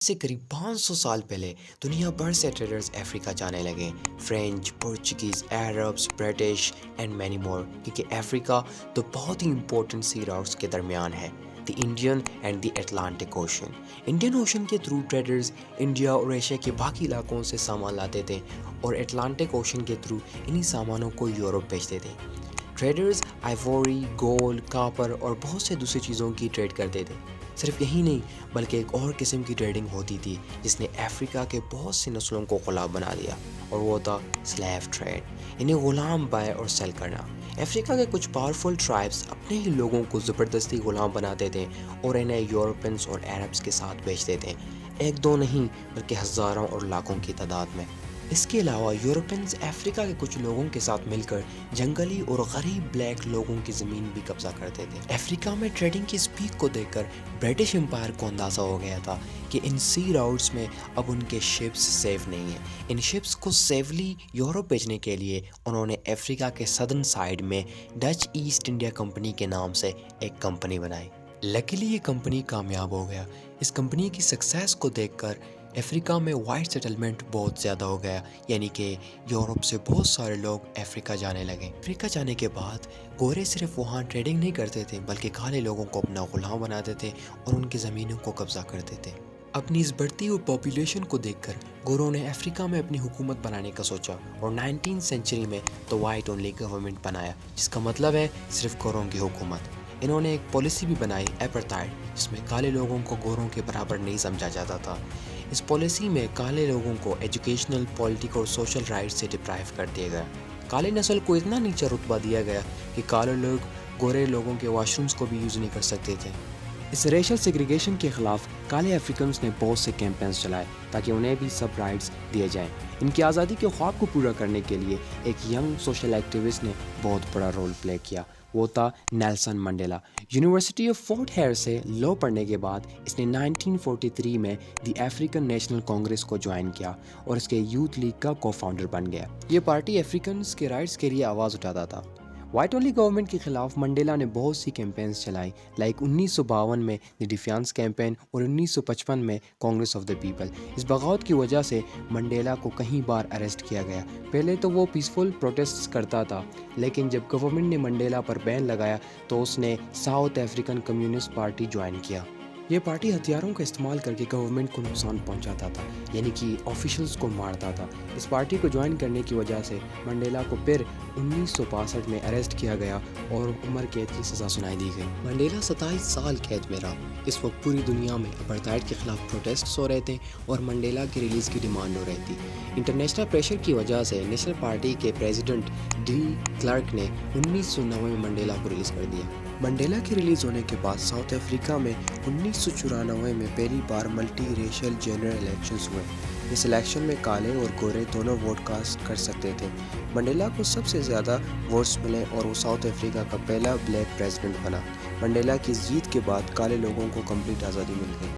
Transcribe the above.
سے قریب 500 سال پہلے دنیا بھر سے ٹریڈرز افریقہ جانے لگے. French, Portuguese, Arabs, British and many more, کیونکہ افریقہ تو بہت ہی امپورٹنٹ سی راؤٹس کے درمیان ہے. The Indian and the Atlantic ocean. Indian ocean کے تھرو ٹریڈرز انڈیا اور ایشیا کے باقی علاقوں سے سامان لاتے تھے اور اٹلانٹک اوشن کے تھرو انہی سامانوں کو یورپ بھیجتے تھے. ٹریڈرز آئیوری، گولڈ، کاپر اور بہت سے دوسری چیزوں کی ٹریڈ کرتے تھے. صرف یہی نہیں بلکہ ایک اور قسم کی ٹریڈنگ ہوتی تھی جس نے افریقہ کے بہت سی نسلوں کو غلام بنا دیا، اور وہ تھا سلیو ٹریڈ، یعنی غلام بائے اور سیل کرنا. افریقہ کے کچھ پاورفل ٹرائبس اپنے ہی لوگوں کو زبردستی غلام بناتے تھے اور انہیں یورپینس اور عربس کے ساتھ بیچتے تھے، ایک دو نہیں بلکہ ہزاروں اور لاکھوں کی تعداد میں. اس کے علاوہ یورپینز افریقہ کے کچھ لوگوں کے ساتھ مل کر جنگلی اور غریب بلیک لوگوں کی زمین بھی قبضہ کرتے تھے. افریقہ میں ٹریڈنگ کی سپیڈ کو دیکھ کر برٹش امپائر کو اندازہ ہو گیا تھا کہ ان سی راؤٹس میں اب ان کے شپس سیف نہیں ہیں. ان شپس کو سیفلی یورپ بھیجنے کے لیے انہوں نے افریقہ کے سدرن سائیڈ میں ڈچ ایسٹ انڈیا کمپنی کے نام سے ایک کمپنی بنائی. لکیلی یہ کمپنی کامیاب ہو گیا. اس کمپنی کی سکسیس کو دیکھ کر افریقہ میں وائٹ سیٹلمنٹ بہت زیادہ ہو گیا، یعنی کہ یورپ سے بہت سارے لوگ افریقہ جانے لگے. افریقہ جانے کے بعد گورے صرف وہاں ٹریڈنگ نہیں کرتے تھے بلکہ کالے لوگوں کو اپنا غلام بناتے تھے اور ان کی زمینوں کو قبضہ کرتے تھے. اپنی اس بڑھتی ہوئی پاپولیشن کو دیکھ کر گوروں نے افریقہ میں اپنی حکومت بنانے کا سوچا اور 19 سینچری میں تو وائٹ اونلی گورنمنٹ بنایا، جس کا مطلب ہے صرف گوروں کی حکومت. انہوں نے ایک پالیسی بھی بنائی ایپرتائڈ، جس میں کالے لوگوں کو گوروں کے برابر نہیں سمجھا جاتا تھا. اس پالیسی میں کالے لوگوں کو ایجوکیشنل، پولیٹیکل اور سوشل رائٹ سے ڈپرائیو کر دیا گیا. کالے نسل کو اتنا نیچا رتبہ دیا گیا کہ کالے لوگ گورے لوگوں کے واش رومز کو بھی یوز نہیں کر سکتے تھے. اس ریشل سیگریگیشن کے خلاف کالے افریقنز نے بہت سے کیمپینز چلائے تاکہ انہیں بھی سب رائٹس دیے جائیں. ان کی آزادی کے خواب کو پورا کرنے کے لیے ایک ینگ سوشل ایکٹیوسٹ نے بہت بڑا رول پلے کیا، وہ تھا Nelson Mandela. University of Fort Hare سے لاء پڑھنے کے بعد اس نے 1943 میں دی افریقن نیشنل کانگریس کو جوائن کیا اور اس کے یوتھ لیگ کا کو فاؤنڈر بن گیا. یہ پارٹی افریقنز کے رائٹس کے لیے آواز اٹھاتا تھا. وائٹ اونلی گورنمنٹ کے خلاف منڈیلا نے بہت سی کیمپینز چلائی، لائک 1952 میں دی ڈیفینس کیمپین اور 1955 میں کانگریس آف دی پیپل. اس بغاوت کی وجہ سے منڈیلا کو کئی بار اریسٹ کیا گیا. پہلے تو وہ پیسفل پروٹیسٹس کرتا تھا، لیکن جب گورنمنٹ نے منڈیلا پر بین لگایا تو اس نے south African communist party join کیا. یہ پارٹی ہتھیاروں کا استعمال کر کے گورنمنٹ کو نقصان پہنچاتا تھا، یعنی کہ آفیشلز کو مارتا تھا. اس پارٹی کو جوائن کرنے کی وجہ سے منڈیلا کو پھر 1962 میں اریسٹ کیا گیا اور عمر قید کی سزا سنائی دی گئی. منڈیلا 27 سال قید میں رہا. اس وقت پوری دنیا میں اپارٹائڈ کے خلاف پروٹیسٹس ہو رہے تھے اور منڈیلا کی ریلیز کی ڈیمانڈ ہو رہی تھی. انٹرنیشنل پریشر کی وجہ سے نیشنل پارٹی کے پریزیڈنٹ ڈی کلرک نے 1990 میں منڈیلا کو ریلیز کر دیا. منڈیلا کے ریلیز ہونے کے بعد ساؤتھ افریقہ میں 1994 میں پہلی بار ملٹی ریشل جنرل الیکشنز ہوئے. اس الیکشن میں کالے اور گورے دونوں ووٹ کاسٹ کر سکتے تھے. منڈیلا کو سب سے زیادہ ووٹس ملے اور وہ ساؤتھ افریقہ کا پہلا بلیک پریزیڈنٹ بنا. منڈیلا کی جیت کے بعد کالے لوگوں کو کمپلیٹ آزادی مل گئی.